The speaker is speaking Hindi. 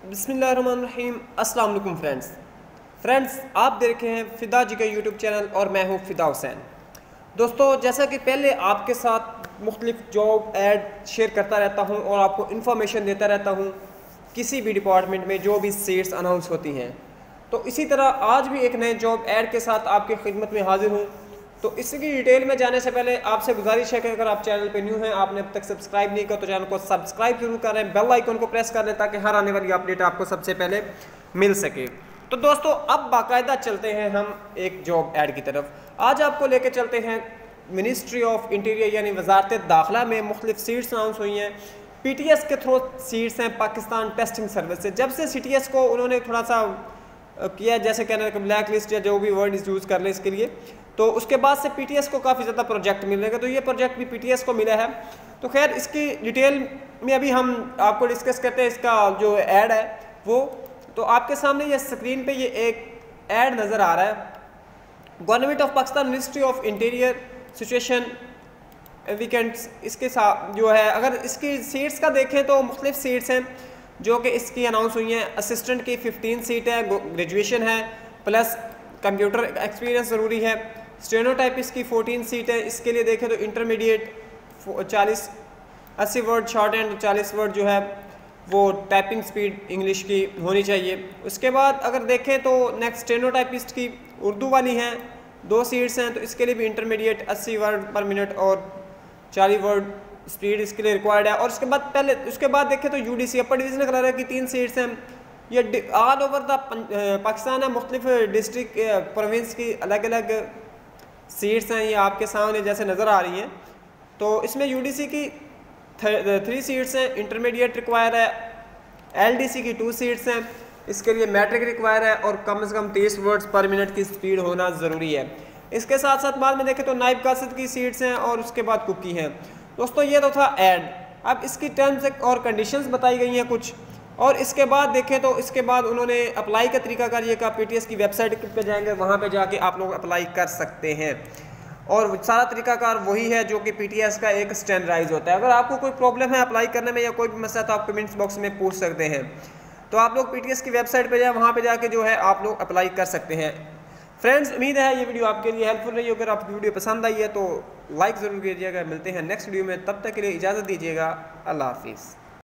बिस्मिल्लाहिर्रहमानिर्रहीम। अस्सलाम वालेकुम फ्रेंड्स, आप देख रहे हैं फ़िदा जी का यूट्यूब चैनल और मैं हूं फ़िदा हुसैन। दोस्तों, जैसा कि पहले आपके साथ मुख्तलिफ जॉब ऐड शेयर करता रहता हूं और आपको इन्फॉर्मेशन देता रहता हूं किसी भी डिपार्टमेंट में जो भी सीट्स अनाउंस होती हैं, तो इसी तरह आज भी एक नए जॉब ऐड के साथ आपकी खिदमत में हाजिर हूँ। तो इसकी डिटेल में जाने से पहले आपसे गुजारिश है कि अगर आप चैनल पे न्यू हैं, आपने अब तक सब्सक्राइब नहीं किया तो चैनल को सब्सक्राइब जरूर करें, बेल आइकन को प्रेस कर लें ताकि हर आने वाली अपडेट आपको सबसे पहले मिल सके। तो दोस्तों, अब बाकायदा चलते हैं हम एक जॉब ऐड की तरफ। आज आपको लेके चलते हैं मिनिस्ट्री ऑफ इंटीरियर यानी वजारत दाखिला में मुख्तलिफ सीट्स अनाउंस हुई हैं। PTS के थ्रू सीट्स हैं, पाकिस्तान टेस्टिंग सर्विस से। जब से CTS को उन्होंने थोड़ा सा किया, जैसे कहने का ब्लैक लिस्ट या जो भी वर्ड यूज़ कर लें इसके लिए, तो उसके बाद से PTS को काफ़ी ज़्यादा प्रोजेक्ट मिलने का, तो ये प्रोजेक्ट भी PTS को मिला है। तो खैर, इसकी डिटेल में अभी हम आपको डिस्कस करते हैं। इसका जो ऐड है वो, तो आपके सामने ये स्क्रीन पे ये एक ऐड नज़र आ रहा है। Government of Pakistan ministry of interior situation weekends, इसके साथ जो है, अगर इसकी सीट्स का देखें तो मुख्तलिफ सीट्स हैं जो कि इसकी अनाउंस हुई हैं। असिस्टेंट की 15 सीट है, ग्रेजुएशन है, प्लस कंप्यूटर एक्सपीरियंस ज़रूरी है। स्टेनोटाइपिस्ट की 14 सीट है। इसके लिए देखें तो intermediate 80 word short and 40 word जो है वो टाइपिंग स्पीड इंग्लिश की होनी चाहिए। उसके बाद अगर देखें तो नेक्स्ट स्टेनोटाइपिस्ट की उर्दू वाली हैं, 2 सीट्स हैं, तो इसके लिए भी इंटरमीडिएट 80 वर्ड पर मिनट और 40 वर्ड स्पीड इसके लिए रिक्वायर्ड है। और उसके बाद देखें तो UDC अपर डिवीजनल कलर की 3 सीट्स हैं। ये ऑल ओवर द पाकिस्तान है, मुख्तलिफ डिस्ट्रिक्ट प्रोविंस की अलग अलग सीट्स हैं, ये आपके सामने जैसे नज़र आ रही हैं। तो इसमें UDC की 3 सीट्स हैं, इंटरमीडिएट रिक्वायर है। LDC की 2 सीट्स हैं, इसके लिए मैट्रिक रिक्वायर है और कम से कम 30 वर्ड्स पर मिनट की स्पीड होना ज़रूरी है। इसके साथ साथ बाद में देखें तो नाइब कासिद की सीट्स हैं और उसके बाद कुकी हैं। दोस्तों, ये तो था ऐड। अब इसकी टर्म्स और कंडीशंस बताई गई हैं कुछ, और इसके बाद देखें तो इसके बाद उन्होंने अप्लाई का तरीकाकार ये कहा। PTS की वेबसाइट पे जाएंगे, वहाँ पे जाके आप लोग अप्लाई कर सकते हैं, और सारा तरीकाकार वही है जो कि PTS का एक स्टैंडर्डाइज होता है। अगर आपको कोई प्रॉब्लम है अप्लाई करने में या कोई भी मसला, तो आप कमेंट्स बॉक्स में पूछ सकते हैं। तो आप लोग PTS की वेबसाइट पर जाए, वहाँ पर जाके जो है आप लोग अप्लाई कर सकते हैं। फ्रेंड्स, उम्मीद है ये वीडियो आपके लिए हेल्पफुल रही। अगर आपकी वीडियो पसंद आई है तो लाइक ज़रूर कीजिएगा। मिलते हैं नेक्स्ट वीडियो में, तब तक के लिए इजाज़त दीजिएगा। अल्लाह हाफिज़।